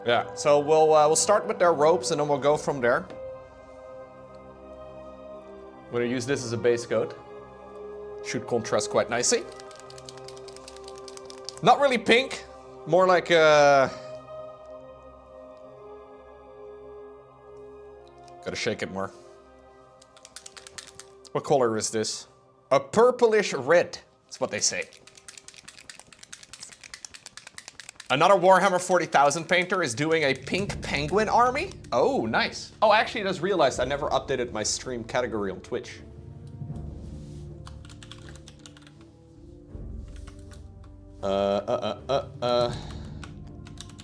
Yeah, so we'll start with their ropes and then we'll go from there. I'm gonna use this as a base coat. Should contrast quite nicely. Not really pink, more like gotta shake it more. What color is this? A purplish red, that's what they say. Another Warhammer 40,000 painter is doing a pink penguin army. Oh, nice. Oh, actually, I just realized I never updated my stream category on Twitch.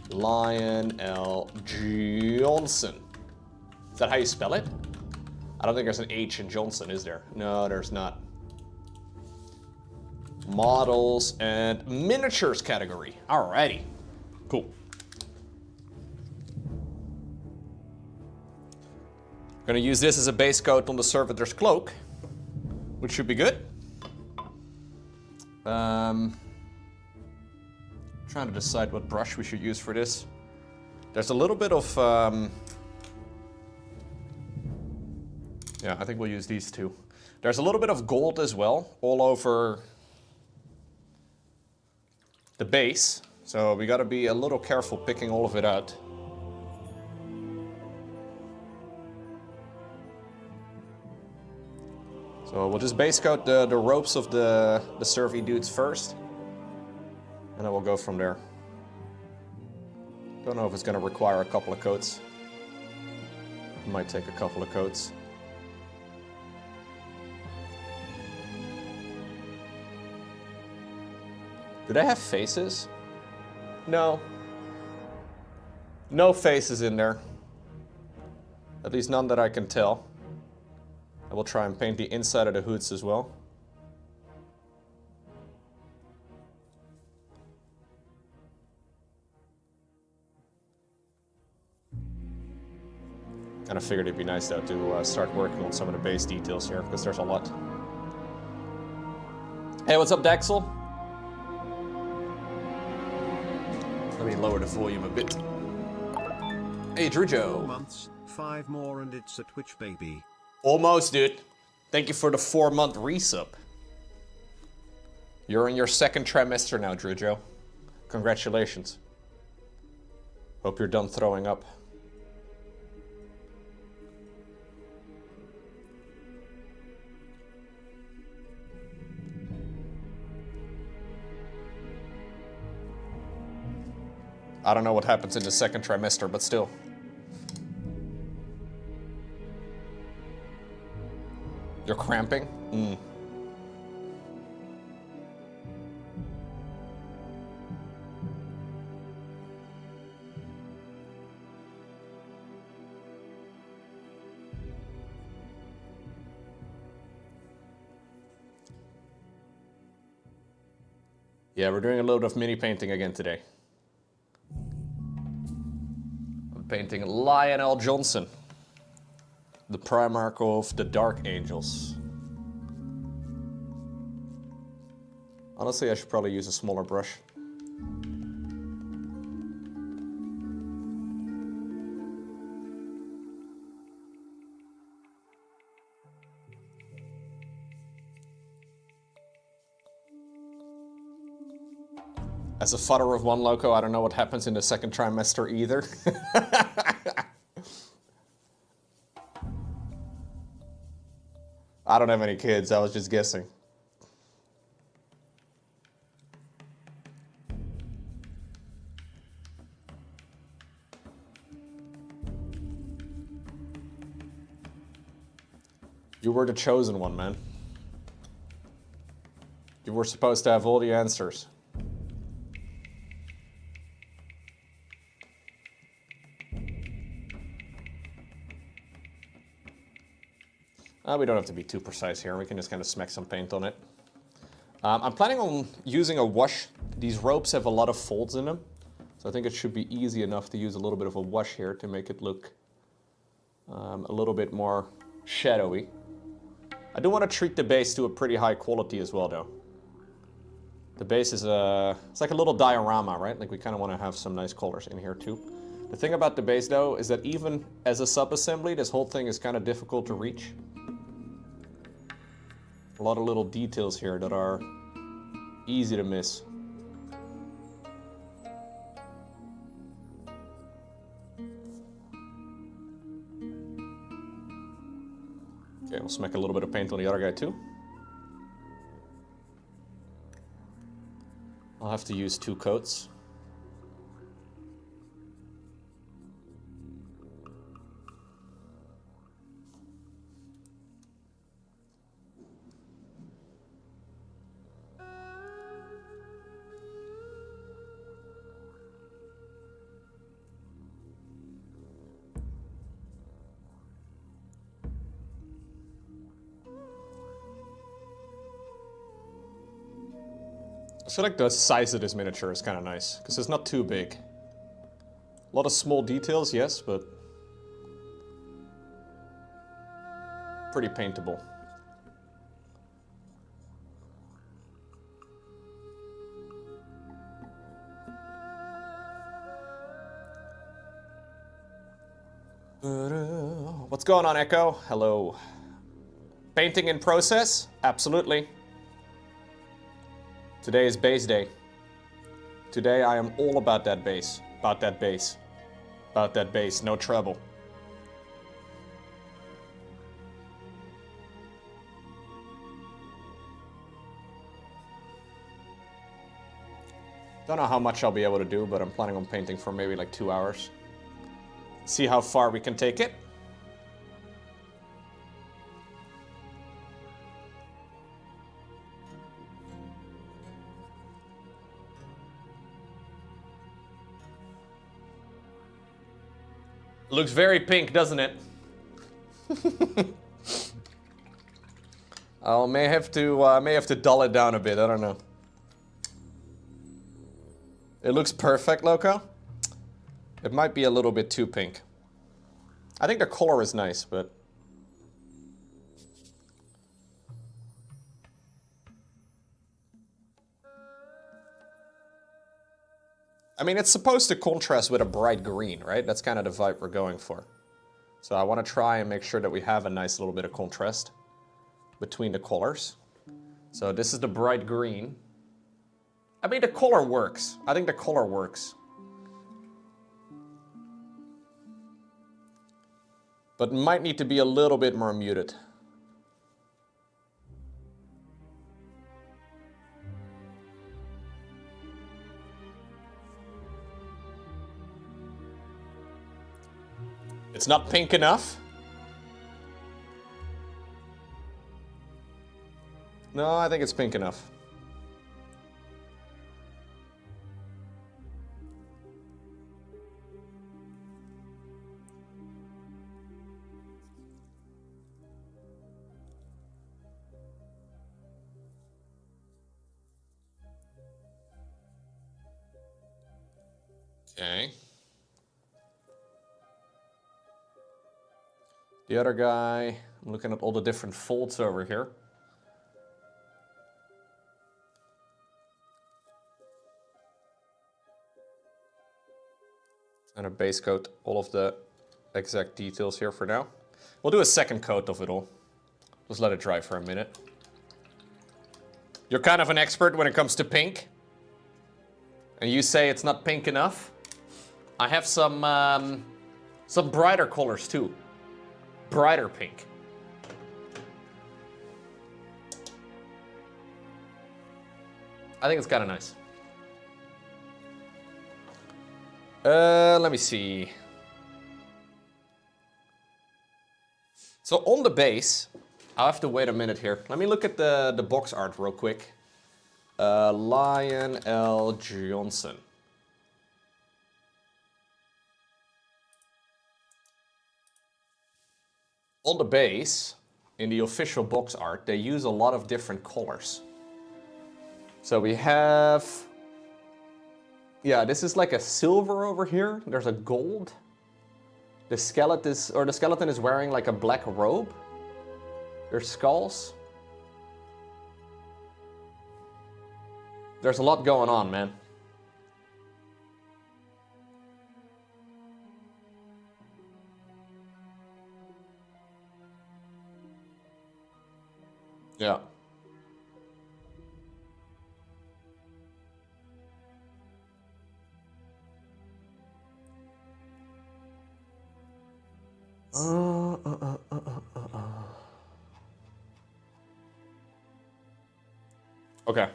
Lionel Johnson. Is that how you spell it? I don't think there's an H in Johnson, is there? No, there's not. Models and miniatures category. Alrighty. Cool. Gonna use this as a base coat on the servitor's cloak, which should be good. Trying to decide what brush we should use for this. There's a little bit of yeah, I think we'll use these two. There's a little bit of gold as well, all over the base. So we gotta be a little careful picking all of it out. So we'll just base coat the ropes of the survey dudes first. And then we'll go from there. Don't know if it's gonna require a couple of coats. It might take a couple of coats. Do they have faces? No. No faces in there. At least none that I can tell. I will try and paint the inside of the hoods as well. Kind of figured it'd be nice though to start working on some of the base details here, because there's a lot. Hey, what's up, Daxel? Let me lower the volume a bit. Hey, Drujo. 4 months, 5 more, and it's a Twitch baby. Almost, dude. Thank you for the 4-month resub. You're in your 2nd trimester now, Drujo. Congratulations. Hope you're done throwing up. I don't know what happens in the 2nd trimester, but still. You're cramping? Yeah, we're doing a load of mini painting again today. I'm painting Lionel Johnson, the Primarch of the Dark Angels. Honestly, I should probably use a smaller brush. As a father of one, Lowko, I don't know what happens in the 2nd trimester either. I don't have any kids, I was just guessing. You were the chosen one, man. You were supposed to have all the answers. We don't have to be too precise here. We can just kind of smack some paint on it. I'm planning on using a wash. These ropes have a lot of folds in them. So I think it should be easy enough to use a little bit of a wash here to make it look a little bit more shadowy. I do want to treat the base to a pretty high quality as well, though. The base is it's like a little diorama, right? Like we kind of want to have some nice colors in here too. The thing about the base though is that even as a sub-assembly, this whole thing is kind of difficult to reach. A lot of little details here that are easy to miss. Okay, we'll smack a little bit of paint on the other guy too. I'll have to use 2 coats. I feel like the size of this miniature is kind of nice, because it's not too big. A lot of small details, yes, but pretty paintable. What's going on, Echo? Hello. Painting in process? Absolutely. Today is base day. Today I am all about that base. About that base. About that base. No trouble. Don't know how much I'll be able to do, but I'm planning on painting for maybe like 2 hours. See how far we can take it. Looks very pink, doesn't it? I may have to dull it down a bit. I don't know. It looks perfect, Lowko. It might be a little bit too pink. I think the color is nice, but I mean, it's supposed to contrast with a bright green, right? That's kind of the vibe we're going for. So I want to try and make sure that we have a nice little bit of contrast between the colors. So this is the bright green. I mean, the color works. I think the color works. But might need to be a little bit more muted. It's not pink enough. No, I think it's pink enough. Okay. The other guy, I'm looking at all the different folds over here. And a base coat all of the exact details here for now. We'll do a second coat of it all. Just let it dry for a minute. You're kind of an expert when it comes to pink. And you say it's not pink enough. I have some brighter colors too. Brighter pink. I think it's kind of nice. Let me see. So on the base, I'll have to wait a minute here. Let me look at the box art real quick. Lion L. Johnson. On the base, in the official box art, they use a lot of different colors. So we have, yeah, this is like a silver over here. There's a gold. The skeleton is wearing like a black robe. There's skulls. There's a lot going on, man. Yeah. Okay.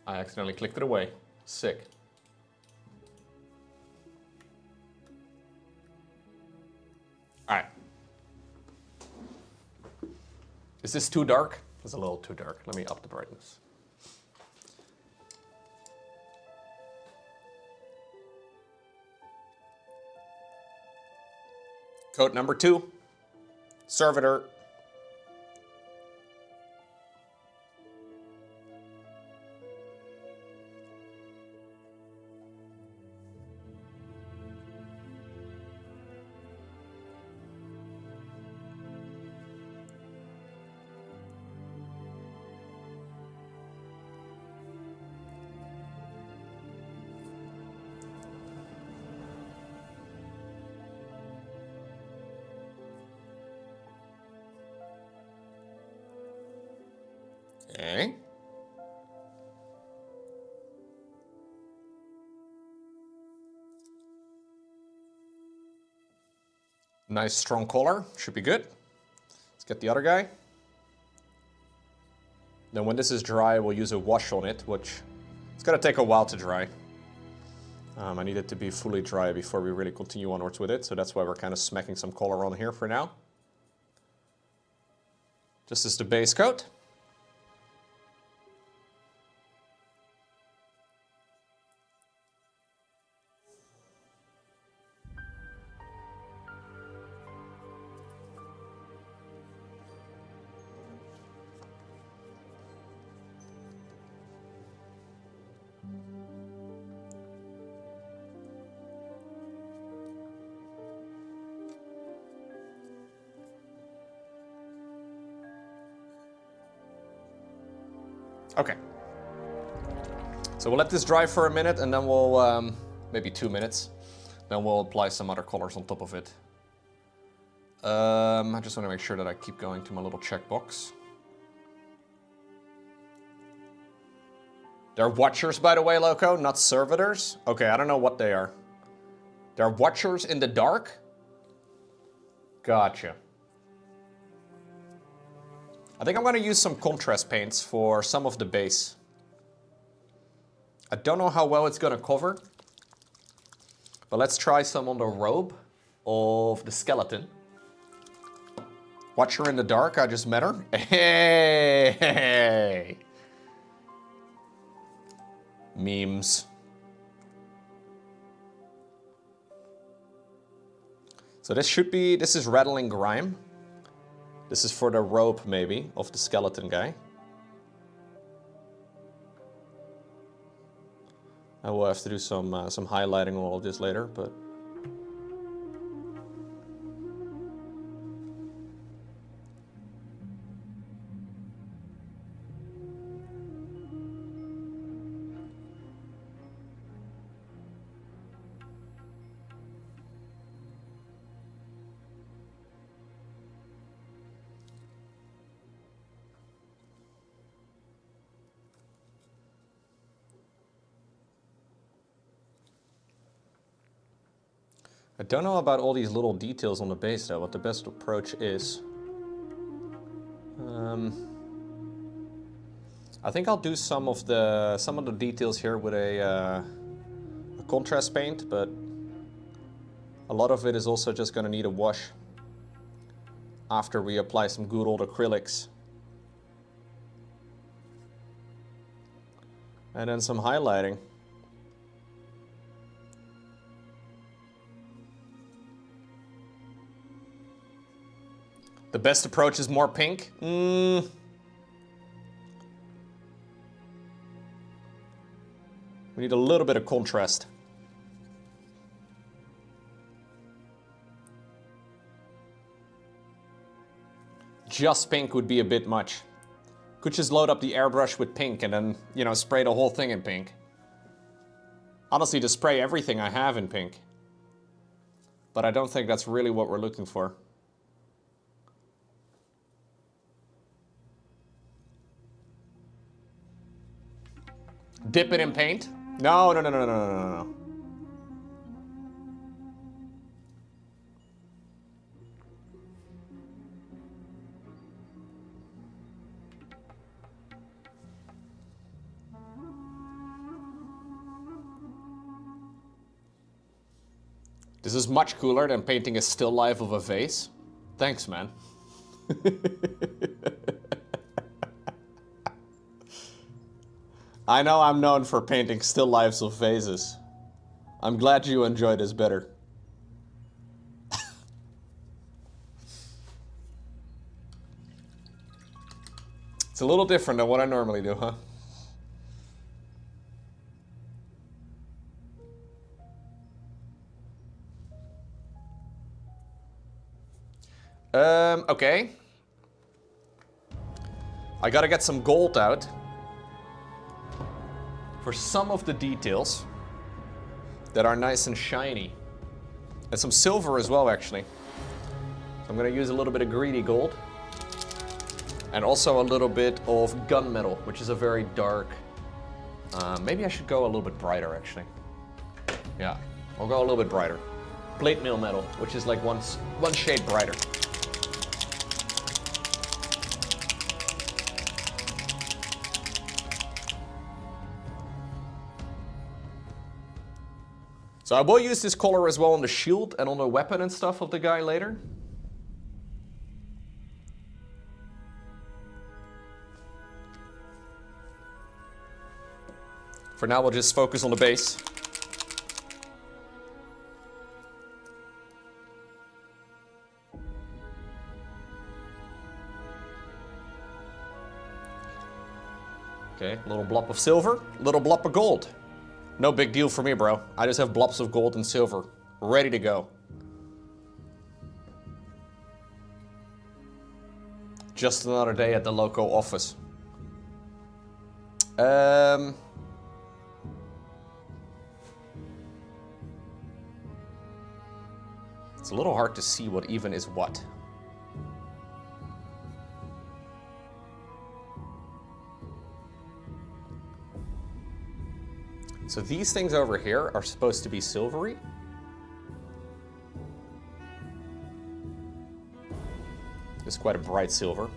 I accidentally clicked it away. Sick. All right. Is this too dark? It's a little too dark. Let me up the brightness. Code number 2. Servitor. Okay. Nice strong collar. Should be good. Let's get the other guy. Then when this is dry, we'll use a wash on it, which it's gonna take a while to dry. I need it to be fully dry before we really continue onwards with it, so that's why we're kind of smacking some color on here for now. Just as the base coat. Okay. So we'll let this dry for a minute and then we'll, maybe 2 minutes. Then we'll apply some other colors on top of it. I just want to make sure that I keep going to my little checkbox. They're watchers, by the way, Lowko, not servitors. Okay, I don't know what they are. They're watchers in the dark? Gotcha. I think I'm going to use some contrast paints for some of the base. I don't know how well it's going to cover. But let's try some on the robe of the skeleton. Watcher in the dark, I just met her. Hey! Memes. So this is Rattling Grime. This is for the robe, maybe, of the skeleton guy. I will have to do some highlighting on all of this later, but... I don't know about all these little details on the base though, what the best approach is. I think I'll do some of the details here with a contrast paint, but a lot of it is also just going to need a wash after we apply some good old acrylics. And then some highlighting. The best approach is more pink? We need a little bit of contrast. Just pink would be a bit much. Could just load up the airbrush with pink and then, you know, spray the whole thing in pink. Honestly, to spray everything I have in pink. But I don't think that's really what we're looking for. Dip it in paint? No, no, no, no, no, no, no, no. This is much cooler than painting a still life of a vase. Thanks, man. I know I'm known for painting still lives of vases. I'm glad you enjoy this better. It's a little different than what I normally do, huh? Okay. I gotta get some gold out for some of the details that are nice and shiny. And some silver as well, actually. So I'm gonna use a little bit of greedy gold. And also a little bit of gunmetal, which is a very dark... maybe I should go a little bit brighter, actually. Yeah, I'll go a little bit brighter. Plate mail metal, which is like one shade brighter. So I will use this color as well on the shield and on the weapon and stuff of the guy later. For now, we'll just focus on the base. Okay, a little blob of silver, a little blob of gold. No big deal for me, bro. I just have blobs of gold and silver, ready to go. Just another day at the Lowko office. It's a little hard to see what even is what. So these things over here are supposed to be silvery. It's quite a bright silver.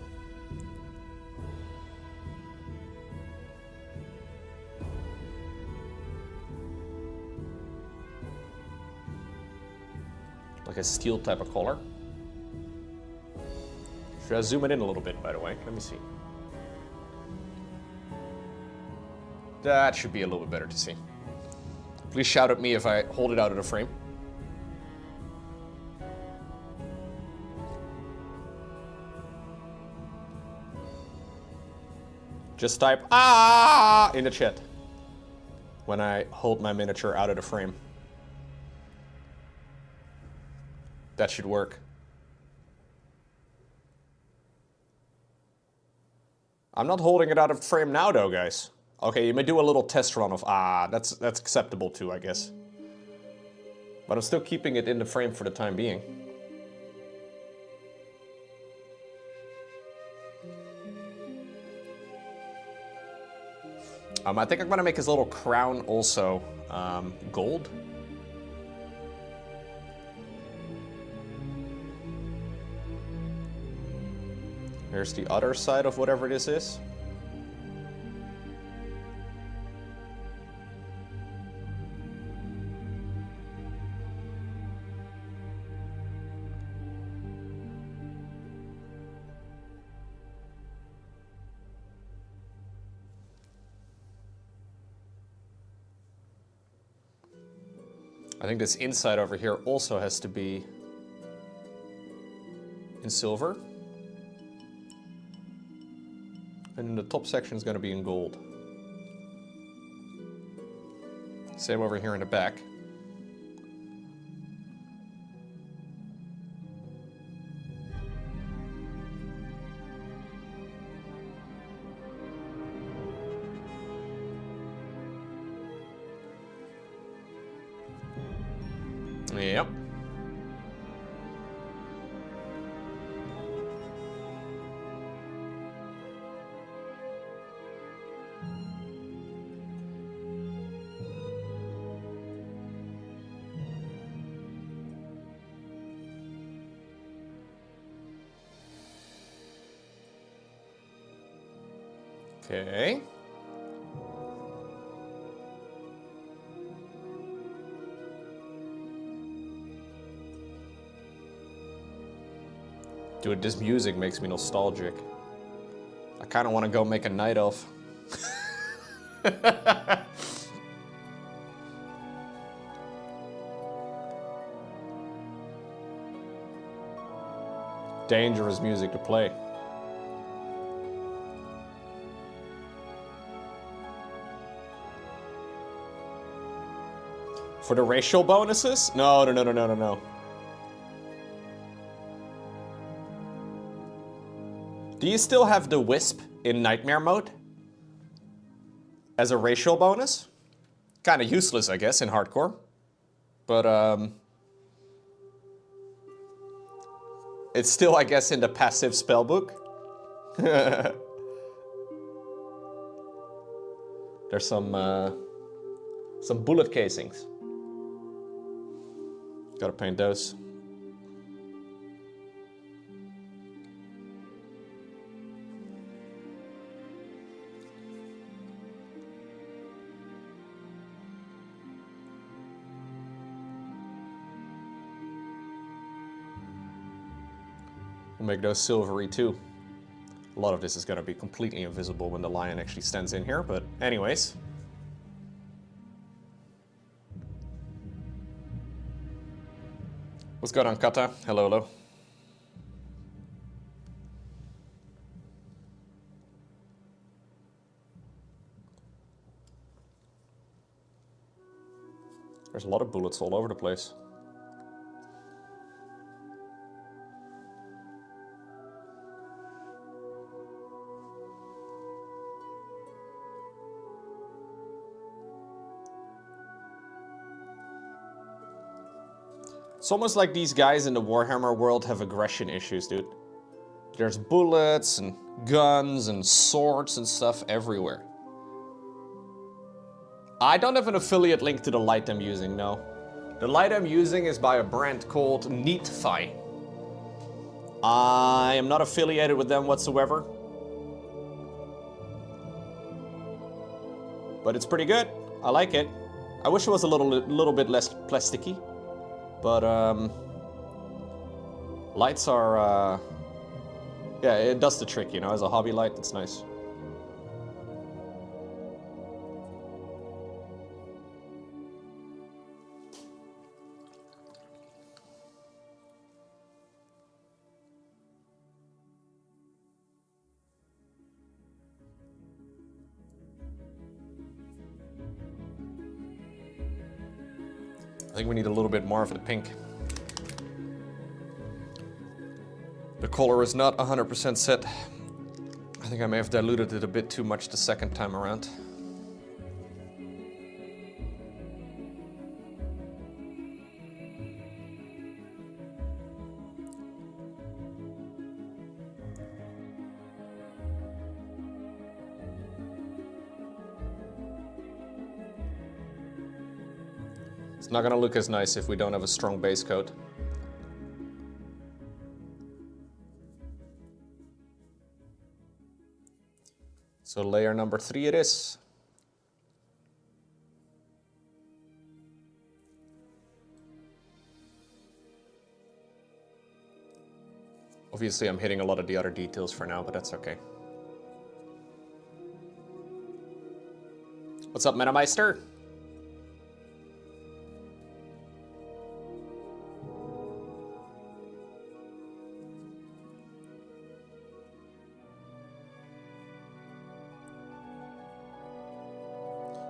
Like a steel type of color. Should I zoom it in a little bit, by the way? Let me see. That should be a little bit better to see. Please shout at me if I hold it out of the frame. Just type "ah" in the chat when I hold my miniature out of the frame. That should work. I'm not holding it out of frame now though, guys. Okay, you may do a little test run of that's acceptable too, I guess. But I'm still keeping it in the frame for the time being. I think I'm gonna make his little crown also gold. Here's the other side of whatever this is. I think this inside over here also has to be in silver. And then the top section is going to be in gold. Same over here in the back. Yep. Okay. Dude, this music makes me nostalgic. I kind of want to go make a night elf. Dangerous music to play. For the racial bonuses? No. Do you still have the Wisp in Nightmare mode? As a racial bonus? Kind of useless, I guess, in hardcore. But, it's still, I guess, in the passive spellbook. There's some bullet casings. Gotta paint those. We'll make those silvery too. A lot of this is gonna be completely invisible when the lion actually stands in here, but anyways. What's going on, Kata? Hello, hello. There's a lot of bullets all over the place. It's almost like these guys in the Warhammer world have aggression issues, dude. There's bullets and guns and swords and stuff everywhere. I don't have an affiliate link to the light I'm using, no. The light I'm using is by a brand called Neatfi. I am not affiliated with them whatsoever. But it's pretty good. I like it. I wish it was a little bit less plasticky. But, lights are, yeah, it does the trick, you know, as a hobby light, it's nice. I think we need a little bit more of the pink. The color is not 100% set. I think I may have diluted it a bit too much the second time around. It's not gonna look as nice if we don't have a strong base coat. So layer number 3 it is. Obviously I'm hitting a lot of the other details for now, but that's okay. What's up, Metameister?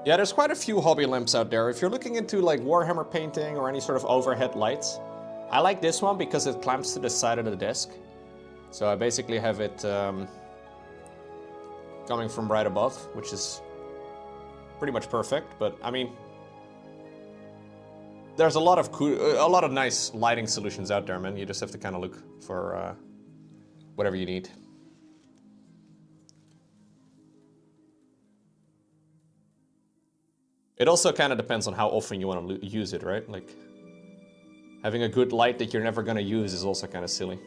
Yeah, there's quite a few hobby lamps out there. If you're looking into like Warhammer painting or any sort of overhead lights, I like this one because it clamps to the side of the desk. So I basically have it coming from right above, which is pretty much perfect. But I mean, there's a lot of nice lighting solutions out there, man. You just have to kind of look for whatever you need. It also kind of depends on how often you want to use it, right? Like, having a good light that you're never going to use is also kind of silly.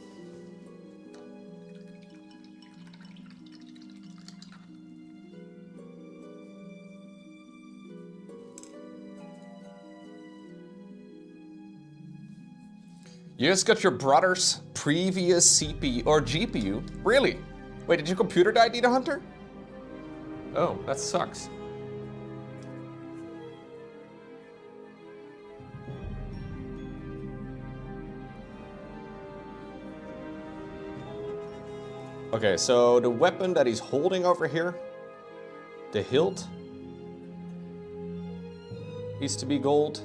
You just got your brother's previous CPU or GPU? Really? Wait, did your computer die, Dita Hunter? Oh, that sucks. Okay, so the weapon that he's holding over here, the hilt, needs to be gold.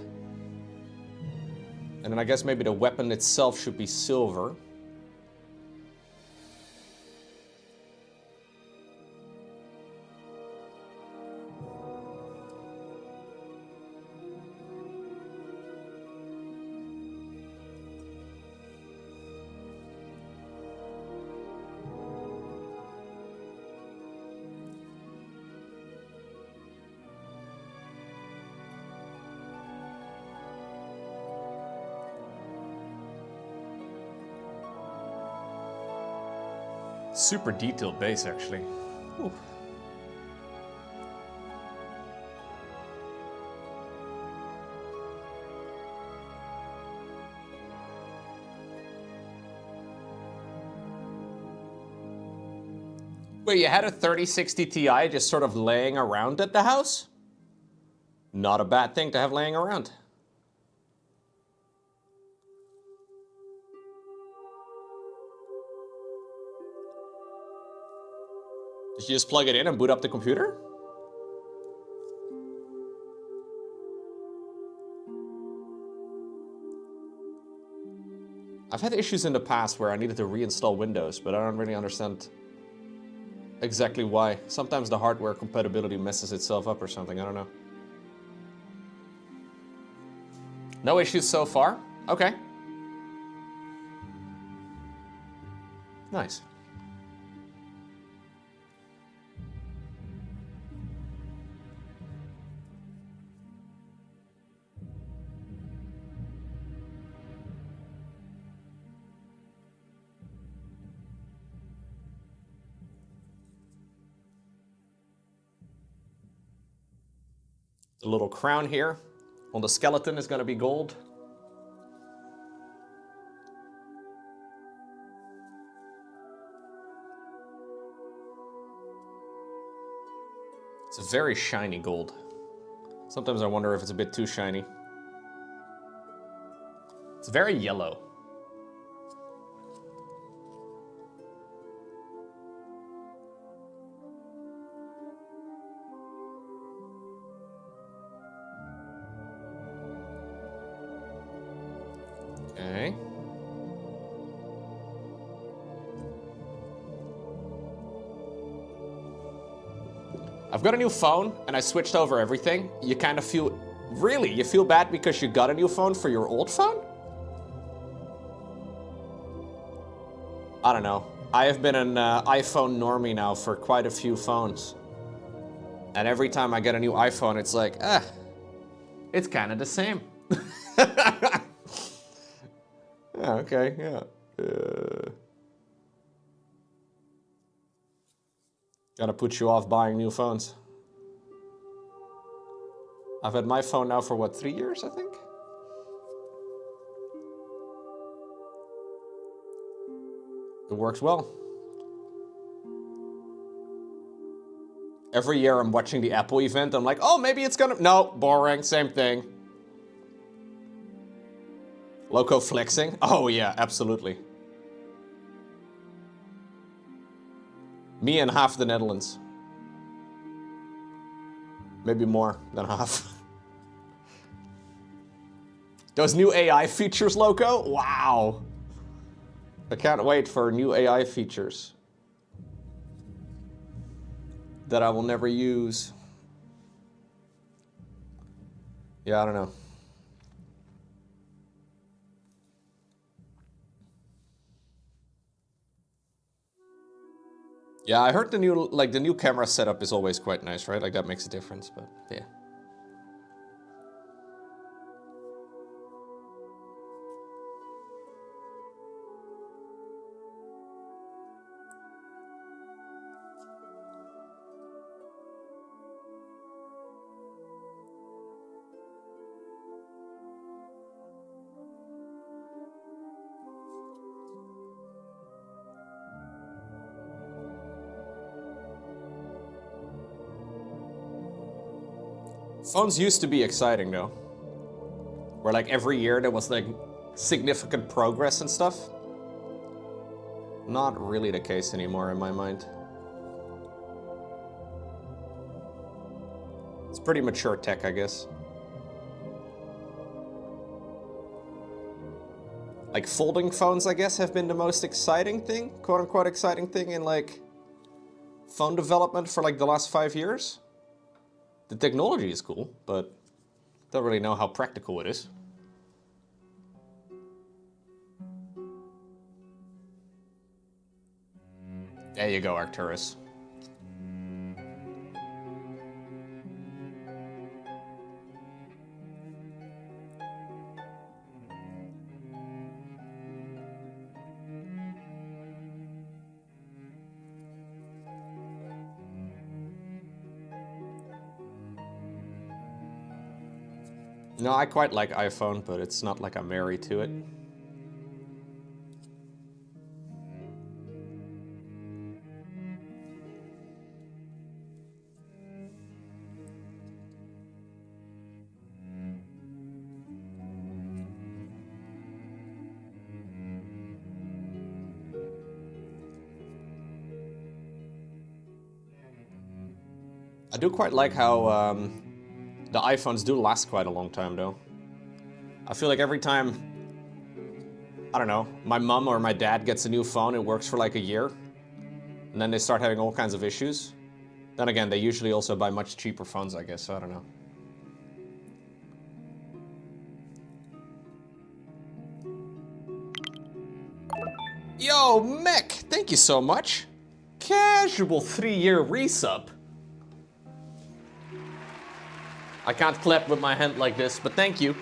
And then I guess maybe the weapon itself should be silver. Super detailed base, actually. Ooh. Wait, you had a 3060 Ti just sort of laying around at the house? Not a bad thing to have laying around. Did you just plug it in and boot up the computer? I've had issues in the past where I needed to reinstall Windows, but I don't really understand exactly why. Sometimes the hardware compatibility messes itself up or something, I don't know. No issues so far? Okay. Nice. The little crown here on the skeleton is going to be gold. It's a very shiny gold. Sometimes I wonder if it's a bit too shiny. It's very yellow. Okay. I've got a new phone and I switched over everything. You kind of feel, really, you feel bad because you got a new phone for your old phone? I don't know. I have been an iPhone normie now for quite a few phones. And every time I get a new iPhone, it's like, it's kind of the same. Yeah, okay, yeah. Gotta put you off buying new phones. I've had my phone now for what, 3 years, I think? It works well. Every year I'm watching the Apple event, I'm like, oh, maybe it's gonna, no, boring, same thing. Lowko flexing? Oh yeah, absolutely. Me and half the Netherlands. Maybe more than half. Those new AI features, Lowko? Wow. I can't wait for new AI features that I will never use. Yeah, I don't know. Yeah, I heard the new camera setup is always quite nice, right? Like that makes a difference, but yeah. Phones used to be exciting though. Where like every year there was like significant progress and stuff. Not really the case anymore in my mind. It's pretty mature tech, I guess. Like folding phones, I guess, have been the most exciting thing, quote-unquote exciting thing in like phone development for like the last 5 years. The technology is cool, but don't really know how practical it is. There you go, Arcturus. No, I quite like iPhone, but it's not like I'm married to it. I do quite like how the iPhones do last quite a long time, though. I feel like every time, I don't know, my mom or my dad gets a new phone, it works for like a year, and then they start having all kinds of issues. Then again, they usually also buy much cheaper phones, I guess, so I don't know. Yo, Mech, thank you so much. Casual 3-year resub. I can't clap with my hand like this, but thank you.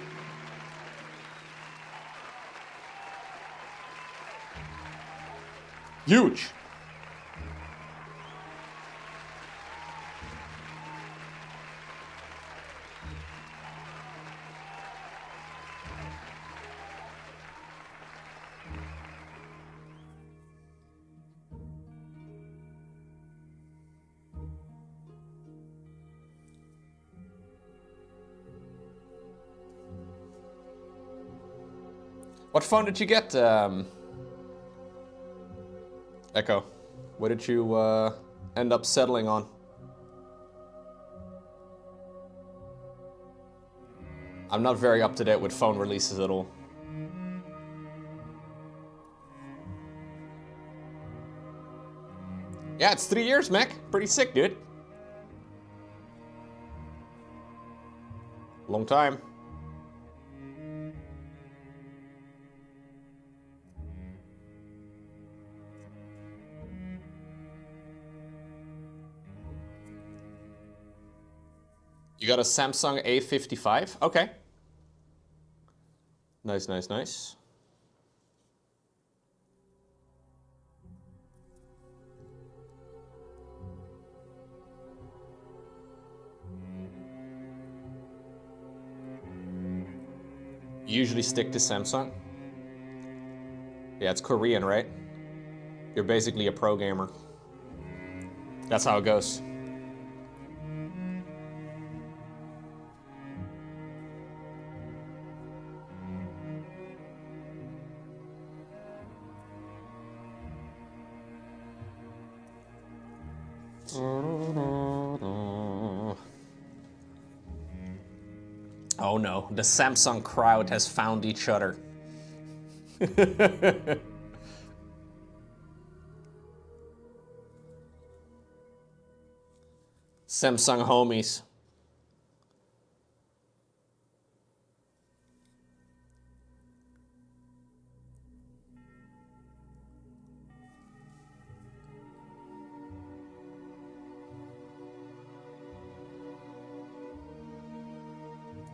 Huge. What phone did you get, Echo? What did you end up settling on? I'm not very up to date with phone releases at all. Yeah, it's 3 years, Mac. Pretty sick, dude. Long time. You got a Samsung A55? Okay. Nice, nice, nice. You usually stick to Samsung? Yeah, it's Korean, right? You're basically a pro gamer. That's how it goes. Oh no, the Samsung crowd has found each other. Samsung homies.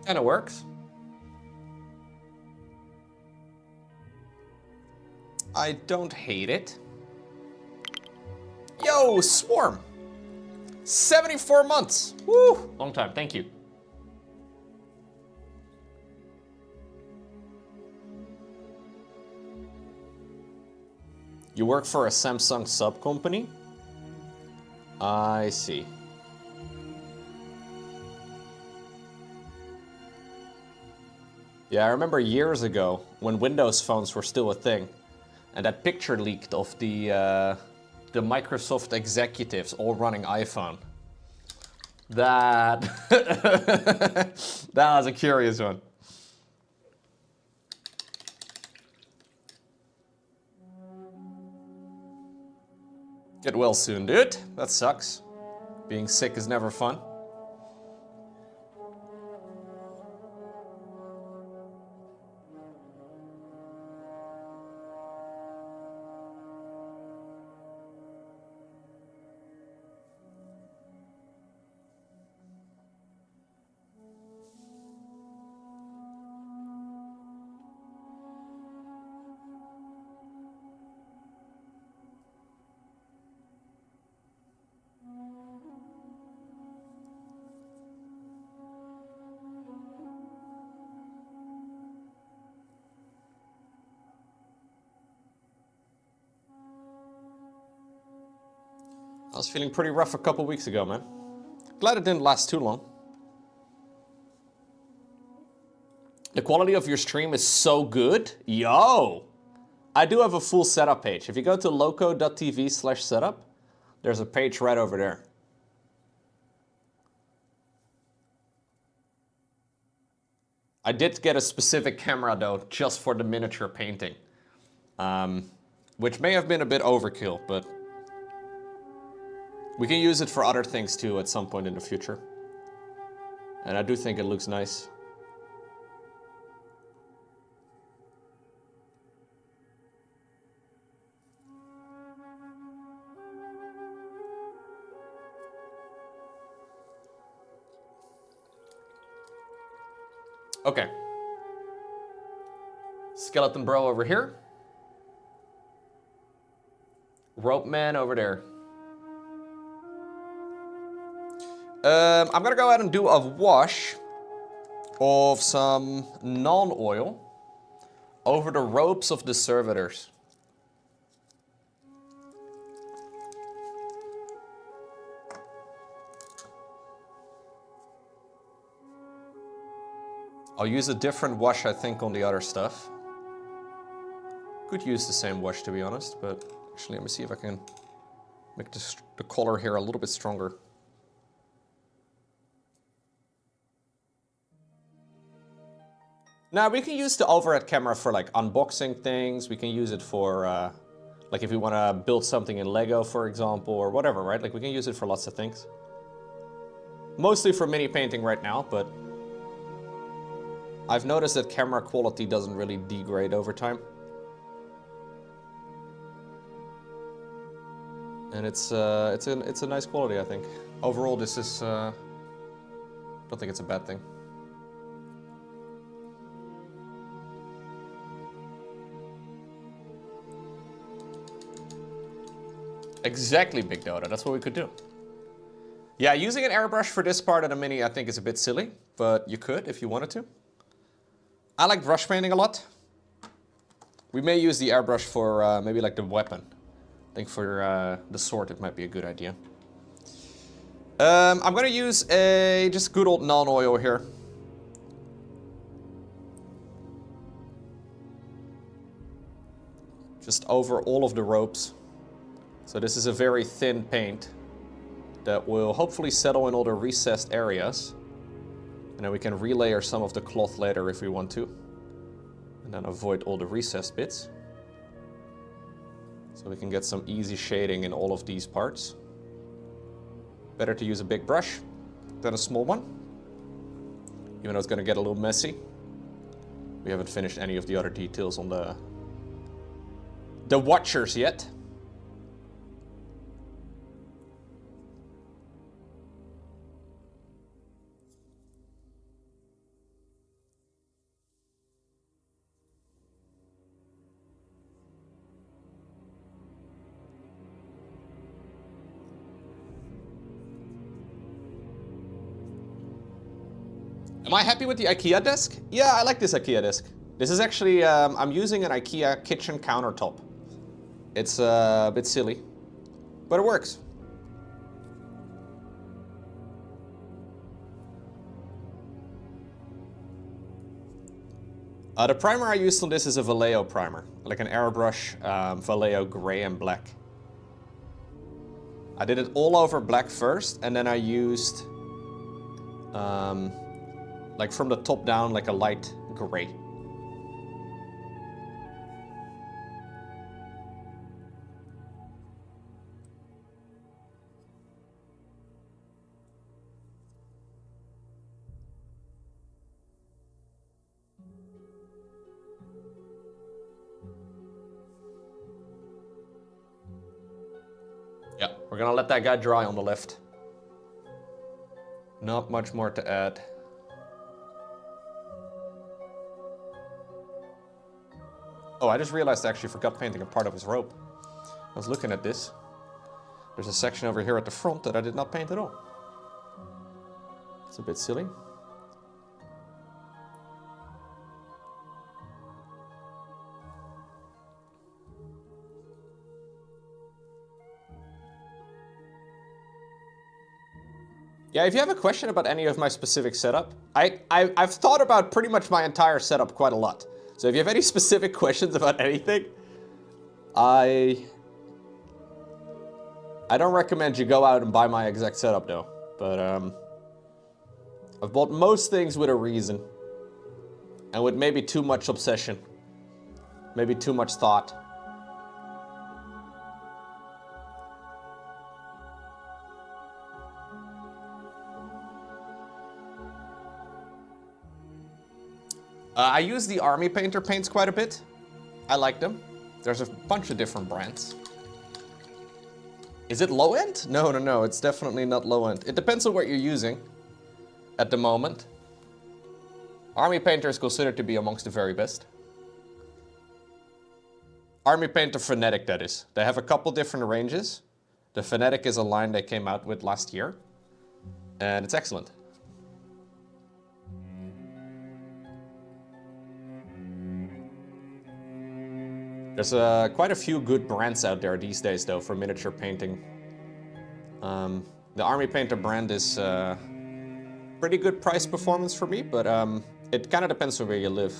Kinda works. I don't hate it. Yo, Swarm! 74 months! Woo! Long time, thank you. You work for a Samsung sub company? I see. Yeah, I remember years ago when Windows phones were still a thing, and that picture leaked of the Microsoft executives all running iPhone. That that was a curious one. Get well soon, dude. That sucks. Being sick is never fun. I was feeling pretty rough a couple weeks ago, man. Glad it didn't last too long. The quality of your stream is so good. Yo! I do have a full setup page. If you go to lowko.tv/setup, there's a page right over there. I did get a specific camera though, just for the miniature painting. Which may have been a bit overkill, but we can use it for other things too at some point in the future. And I do think it looks nice. Okay. Skeleton bro over here. Rope man over there. I'm gonna go ahead and do a wash of some non-oil over the ropes of the servitors. I'll use a different wash, I think, on the other stuff. Could use the same wash, to be honest, but actually, let me see if I can make the color here a little bit stronger. Now, we can use the overhead camera for like unboxing things. We can use it for like if we want to build something in Lego, for example, or whatever, right? Like we can use it for lots of things. Mostly for mini painting right now, but I've noticed that camera quality doesn't really degrade over time. And it's a nice quality, I think. Overall, this is, I don't think it's a bad thing. Exactly, Big Dota. That's what we could do. Yeah, using an airbrush for this part of the mini I think is a bit silly, but you could if you wanted to. I like brush painting a lot. We may use the airbrush for maybe like the weapon. I think for the sword it might be a good idea. I'm gonna use a just good old non-oil here. Just over all of the ropes. So this is a very thin paint that will hopefully settle in all the recessed areas. And then we can relayer some of the cloth later if we want to. And then avoid all the recessed bits. So we can get some easy shading in all of these parts. Better to use a big brush than a small one. Even though it's going to get a little messy. We haven't finished any of the other details on the watchers yet. Am I happy with the IKEA desk? Yeah, I like this IKEA desk. This is actually, I'm using an IKEA kitchen countertop. It's a bit silly, but it works. The primer I used on this is a Vallejo primer, like an airbrush Vallejo gray and black. I did it all over black first, and then I used, like from the top down, like a light gray. Yeah, we're gonna let that guy dry on the left. Not much more to add. Oh, I just realized I actually forgot painting a part of his robe. I was looking at this. There's a section over here at the front that I did not paint at all. It's a bit silly. Yeah, if you have a question about any of my specific setup, I've thought about pretty much my entire setup quite a lot. So if you have any specific questions about anything, I don't recommend you go out and buy my exact setup though. But I've bought most things with a reason. And with maybe too much obsession. Maybe too much thought. I use the Army Painter paints quite a bit. I like them. There's a bunch of different brands. Is it low end? No, it's definitely not low end. It depends on what you're using at the moment. Army Painter is considered to be amongst the very best. Army Painter Fanatic, that is. They have a couple different ranges. The Fanatic is a line they came out with last year. And it's excellent. There's quite a few good brands out there these days, though, for miniature painting. The Army Painter brand is pretty good price performance for me, but it kind of depends on where you live.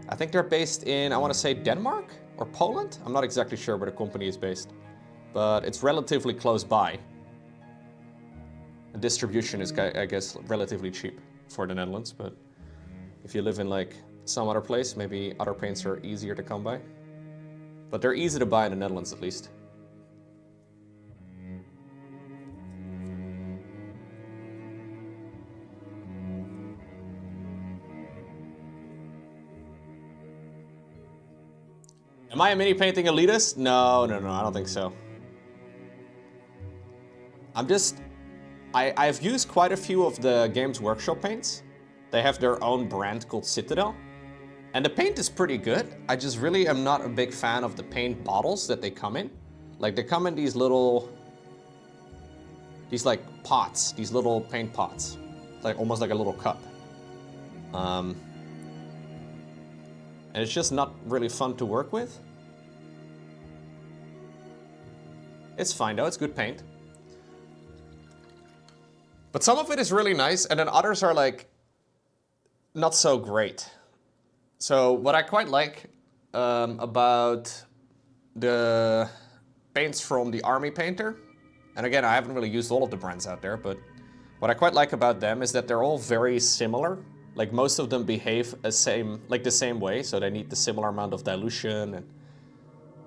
I think they're based in, I want to say Denmark or Poland? I'm not exactly sure where the company is based, but it's relatively close by. The distribution is, I guess, relatively cheap for the Netherlands, but if you live in like some other place, maybe other paints are easier to come by. But they're easy to buy in the Netherlands, at least. Am I a mini painting elitist? No, I don't think so. I've used quite a few of the Games Workshop paints. They have their own brand called Citadel. And the paint is pretty good. I just really am not a big fan of the paint bottles that they come in. Like, they come in these like pots, these little paint pots. Like, almost like a little cup. And it's just not really fun to work with. It's fine though, it's good paint. But some of it is really nice, and then others are like, not so great. So what I quite like about the paints from the Army Painter, and again, I haven't really used all of the brands out there, but what I quite like about them is that they're all very similar. Like, most of them behave the same way, so they need the similar amount of dilution, and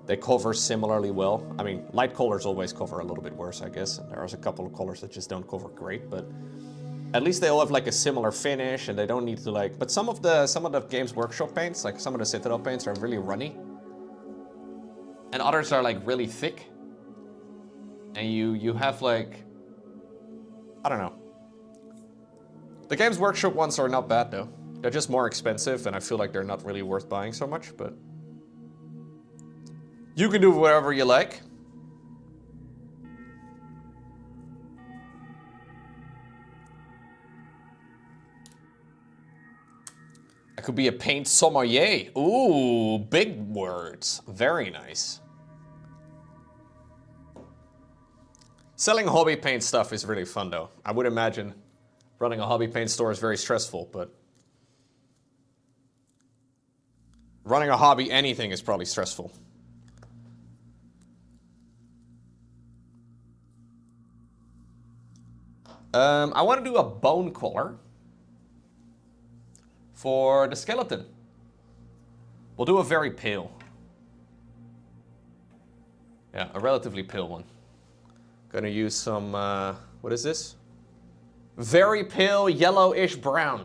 they cover similarly well. I mean, light colors always cover a little bit worse, I guess, and there's a couple of colors that just don't cover great, but at least they all have like a similar finish, and they don't need to like... But some of the Games Workshop paints, like some of the Citadel paints, are really runny. And others are like really thick. And you have like... I don't know. The Games Workshop ones are not bad though. They're just more expensive, and I feel like they're not really worth buying so much, but... You can do whatever you like. I could be a paint sommelier. Ooh, big words. Very nice. Selling hobby paint stuff is really fun though. I would imagine running a hobby paint store is very stressful, but Running a hobby, anything is probably stressful. I want to do a bone collar for the skeleton. We'll do a very pale. Yeah, a relatively pale one. Gonna use some, what is this? Very pale yellowish brown.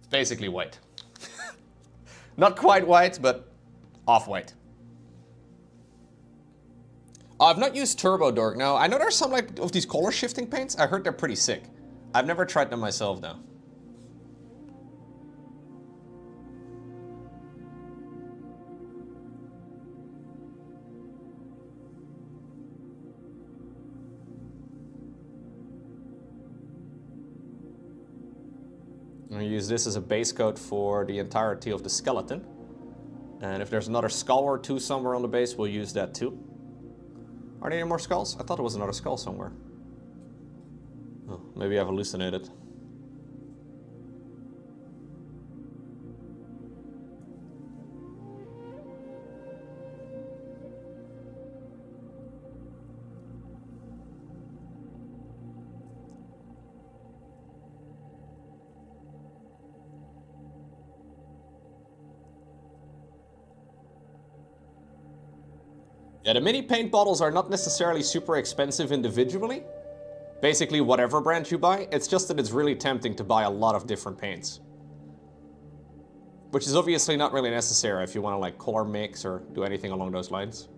It's basically white. Not quite white, but off-white. I've not used Turbo Dork. No, I know there's some like of these color shifting paints. I heard they're pretty sick. I've never tried them myself though. I'm gonna use this as a base coat for the entirety of the skeleton. And if there's another skull or two somewhere on the base, we'll use that too. Are there any more skulls? I thought there was another skull somewhere. Oh, maybe I've hallucinated. Yeah, the mini paint bottles are not necessarily super expensive individually. Basically, whatever brand you buy, it's just that it's really tempting to buy a lot of different paints. Which is obviously not really necessary if you want to like color mix or do anything along those lines.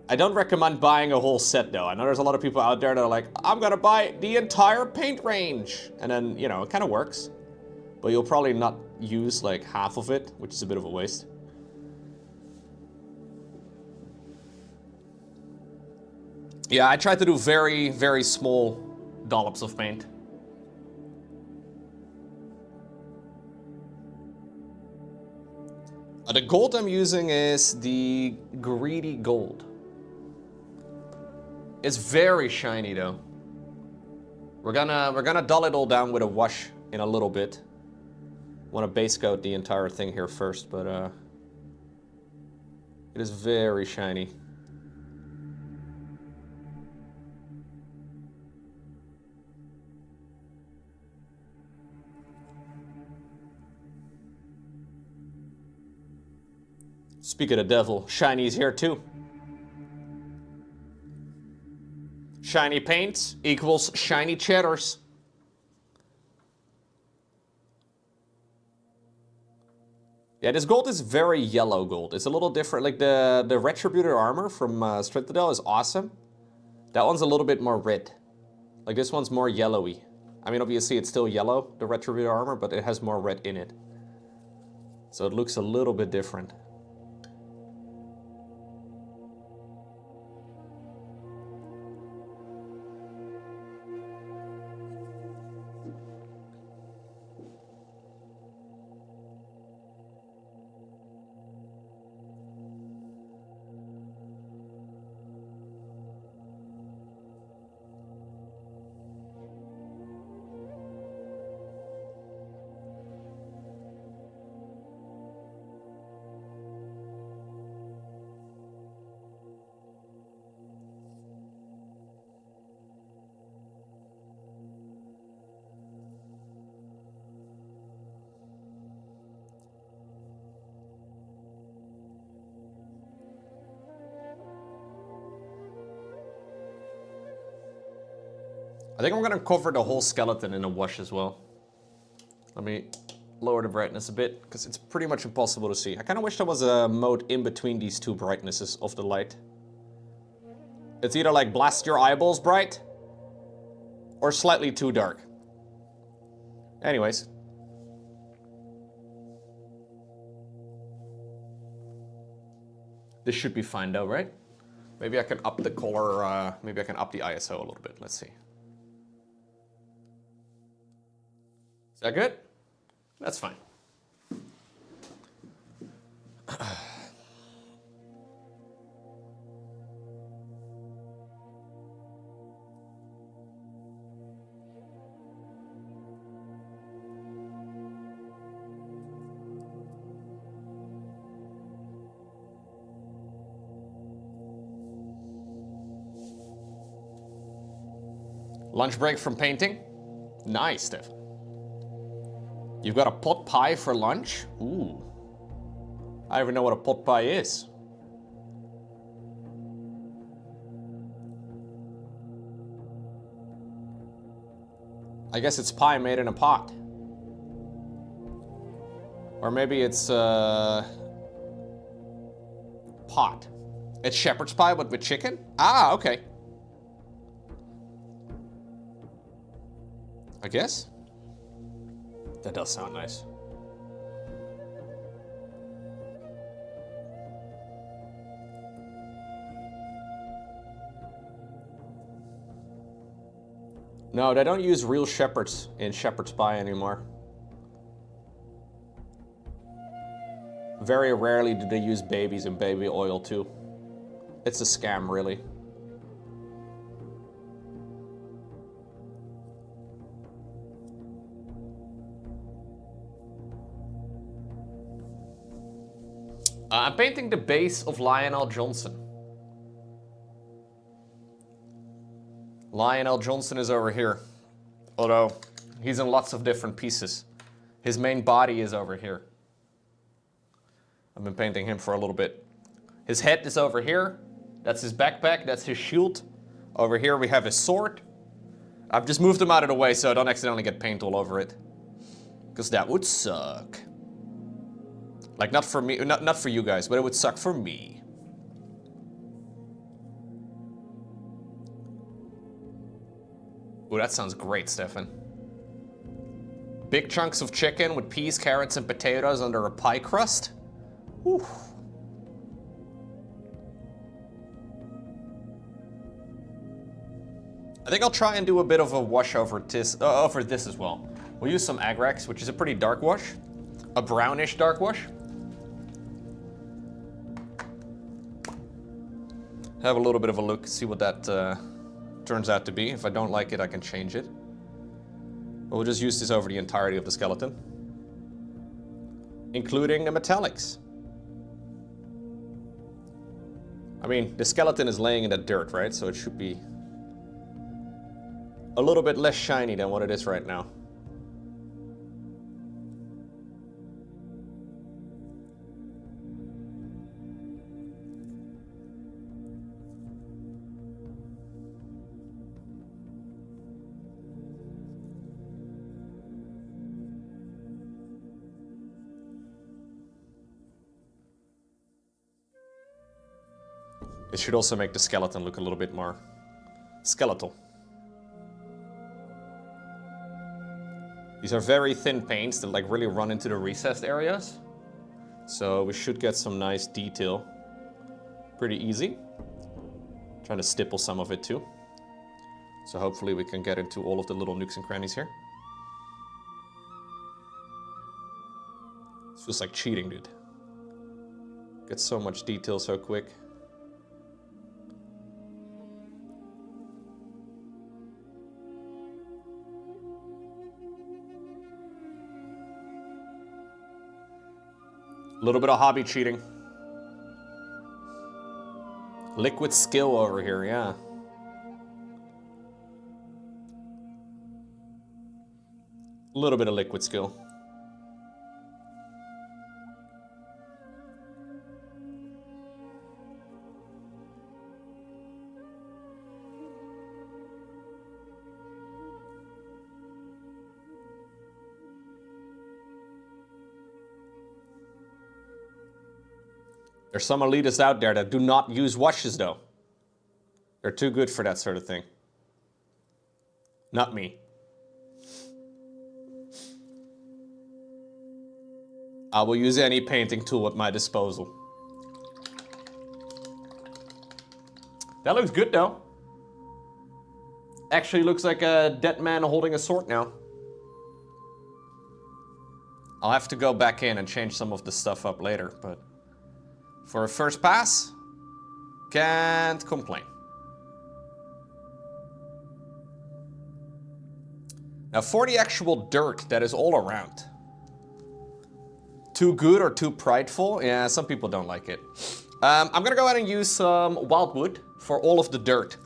I don't recommend buying a whole set though. I know there's a lot of people out there that are like, I'm gonna buy the entire paint range. And then, you know, it kind of works. But you'll probably not use like half of it, which is a bit of a waste. Yeah, I tried to do very, very small dollops of paint. The gold I'm using is the Greedy Gold. It's very shiny though. We're gonna dull it all down with a wash in a little bit. Want to base coat the entire thing here first, but it is very shiny. Speak of the devil, shiny's here too. Shiny paints equals shiny cheddars. Yeah, this gold is very yellow gold. It's a little different. Like the Retributor armor from Stryctadel is awesome. That one's a little bit more red. Like this one's more yellowy. I mean, obviously it's still yellow, the Retributor armor, but it has more red in it. So it looks a little bit different. I think I'm gonna cover the whole skeleton in a wash as well. Let me lower the brightness a bit, because it's pretty much impossible to see. I kind of wish there was a mode in between these two brightnesses of the light. It's either like blast your eyeballs bright, or slightly too dark. Anyways. This should be fine though, right? Maybe I can up the color, maybe I can up the ISO a little bit. Let's see. Is that good? That's fine. Lunch break from painting? Nice, Steph. You've got a pot pie for lunch? Ooh. I don't even know what a pot pie is. I guess it's pie made in a pot. Or maybe it's pot. It's shepherd's pie, but with chicken? Ah, okay. I guess. That does sound nice. No, they don't use real shepherds in shepherd's pie anymore. Very rarely do they use babies in baby oil too. It's a scam, really. I'm painting the base of Lionel Johnson. Lionel Johnson is over here. Although, he's in lots of different pieces. His main body is over here. I've been painting him for a little bit. His head is over here. That's his backpack, that's his shield. Over here we have his sword. I've just moved him out of the way so I don't accidentally get paint all over it. Because that would suck. Like, not for me, not for you guys, but it would suck for me. Ooh, that sounds great, Stefan. Big chunks of chicken with peas, carrots, and potatoes under a pie crust. Whew. I think I'll try and do a bit of a wash over this as well. We'll use some Agrax, which is a pretty dark wash. A brownish dark wash. Have a little bit of a look, see what that turns out to be. If I don't like it, I can change it. But we'll just use this over the entirety of the skeleton. Including the metallics. I mean, the skeleton is laying in the dirt, right? So it should be a little bit less shiny than what it is right now. It should also make the skeleton look a little bit more skeletal. These are very thin paints that like really run into the recessed areas. So we should get some nice detail pretty easy. Trying to stipple some of it too. So hopefully we can get into all of the little nooks and crannies here. This feels like cheating, dude. Get so much detail so quick. A little bit of hobby cheating. Liquid skill over here, yeah. A little bit of liquid skill. There's some elitists out there that do not use washes, though. They're too good for that sort of thing. Not me. I will use any painting tool at my disposal. That looks good, though. Actually looks like a dead man holding a sword now. I'll have to go back in and change some of the stuff up later, but for a first pass, can't complain. Now for the actual dirt that is all around. Too good or too prideful? Yeah, some people don't like it. I'm gonna go ahead and use some wildwood for all of the dirt.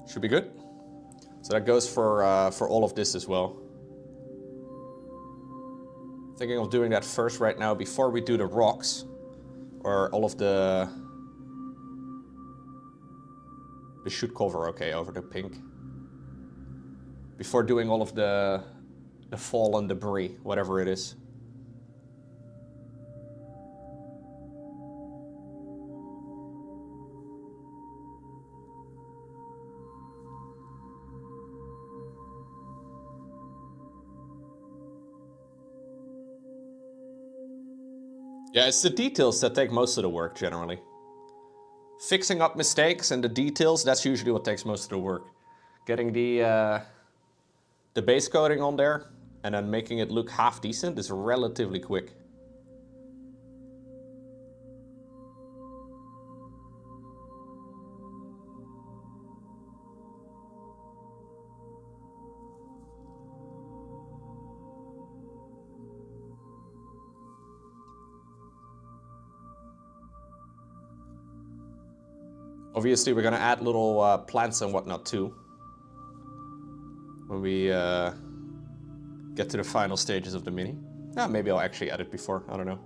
Should be good. So that goes for all of this as well. Thinking of doing that first right now before we do the rocks. Or all of the... This should cover okay over the pink. Before doing all of the fallen debris, whatever it is. Yeah, it's the details that take most of the work, generally. Fixing up mistakes and the details, that's usually what takes most of the work. Getting the base coating on there, and then making it look half decent is relatively quick. Obviously, we're gonna add little plants and whatnot too. When we get to the final stages of the mini. Yeah, maybe I'll actually add it before, I don't know.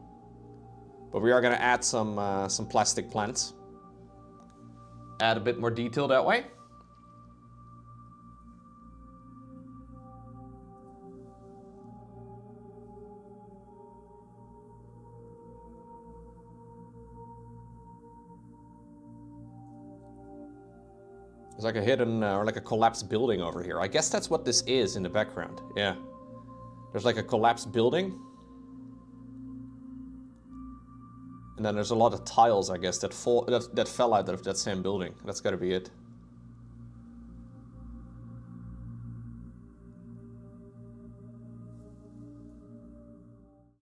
But we are gonna add some plastic plants. Add a bit more detail that way. There's like a hidden, or like a collapsed building over here. I guess that's what this is in the background, yeah. There's like a collapsed building. And then there's a lot of tiles, I guess, that fell out of that same building. That's gotta be it.